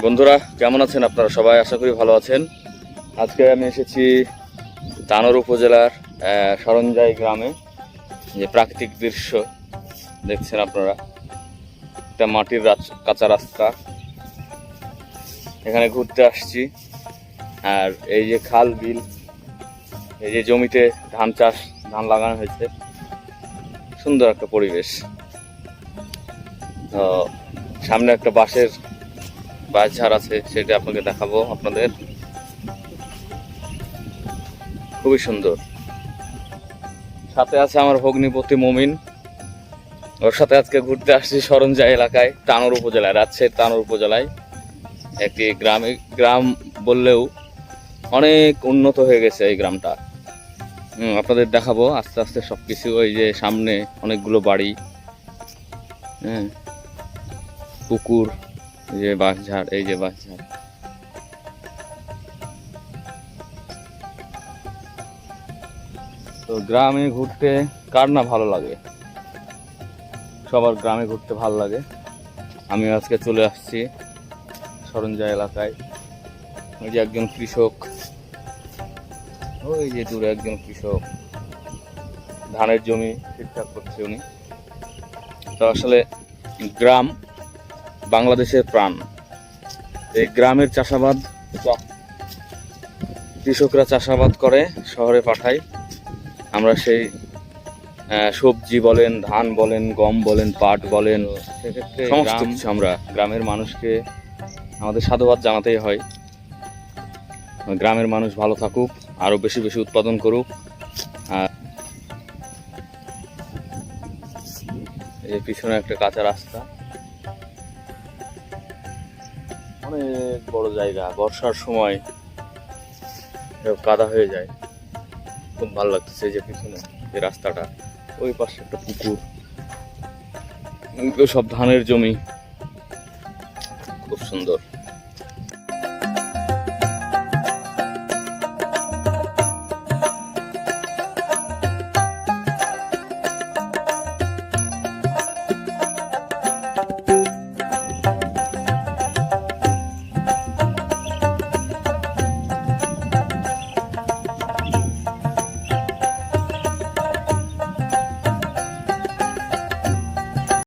বন্ধুরা কেমন আছেন আপনারা সবাই? আশা করি ভালো আছেন। আজকে আমি এসেছি তানোর উপজেলার সরঞ্জাই গ্রামে। যে প্রাকৃতিক দৃশ্য দেখছেন আপনারা, একটা মাটির কাঁচা রাস্তা, এখানে ঘুরতে আসছি। আর এই যে খাল বিল, এই যে জমিতে ধান লাগানো হয়েছে, সুন্দর একটা পরিবেশ। তো সামনে একটা বাঁশঝাড় আছে, সেটা আপনাকে দেখাবো। আপনাদের খুবই সুন্দর। সাথে আছে আমার ভগ্নিপতি মমিন, ওর সাথে আজকে ঘুরতে আসছি সরঞ্জাই এলাকায়, তানোর উপজেলায়, রাজশাহীর তানোর উপজেলায় একটি গ্রাম বললেও অনেক উন্নত হয়ে গেছে এই গ্রামটা। আপনাদের দেখাবো আস্তে আস্তে সবকিছু। ওই যে সামনে অনেকগুলো বাড়ি, পুকুর, এই যে বাঁশঝাড়, এই যে বাঁশঝাড়। তো গ্রামে ঘুরতে কার না ভালো লাগে? সবার গ্রামে ঘুরতে ভালো লাগে। আমি আজকে চলে আসছি সরঞ্জাই এলাকায়। ওই যে একজন কৃষক, ওই যে দূরে একজন কৃষক ধানের জমি ঠিকঠাক করছে উনি। তো আসলে গ্রাম বাংলাদেশের প্রাণ। এই গ্রামের চাষাবাদ, কৃষকরা চাষাবাদ করে শহরে পাঠায়। আমরা সেই সবজি বলেন, ধান বলেন, গম বলেন, পাট বলেন, সেক্ষেত্রে সমস্ত কিছু আমরা গ্রামের মানুষকে আমাদের সাধুবাদ জানাতেই হয়। গ্রামের মানুষ ভালো থাকুক, আরো বেশি বেশি উৎপাদন করুক। আর এই পিছনে একটা কাঁচা রাস্তা, অনেক বড় জায়গা। বর্ষার সময় কাদা হয়ে যায়, খুব ভালো লাগতেছে। যে পিছনে এই রাস্তাটা, ওই পাশে একটা পুকুর, সব ধানের জমি, খুব সুন্দর।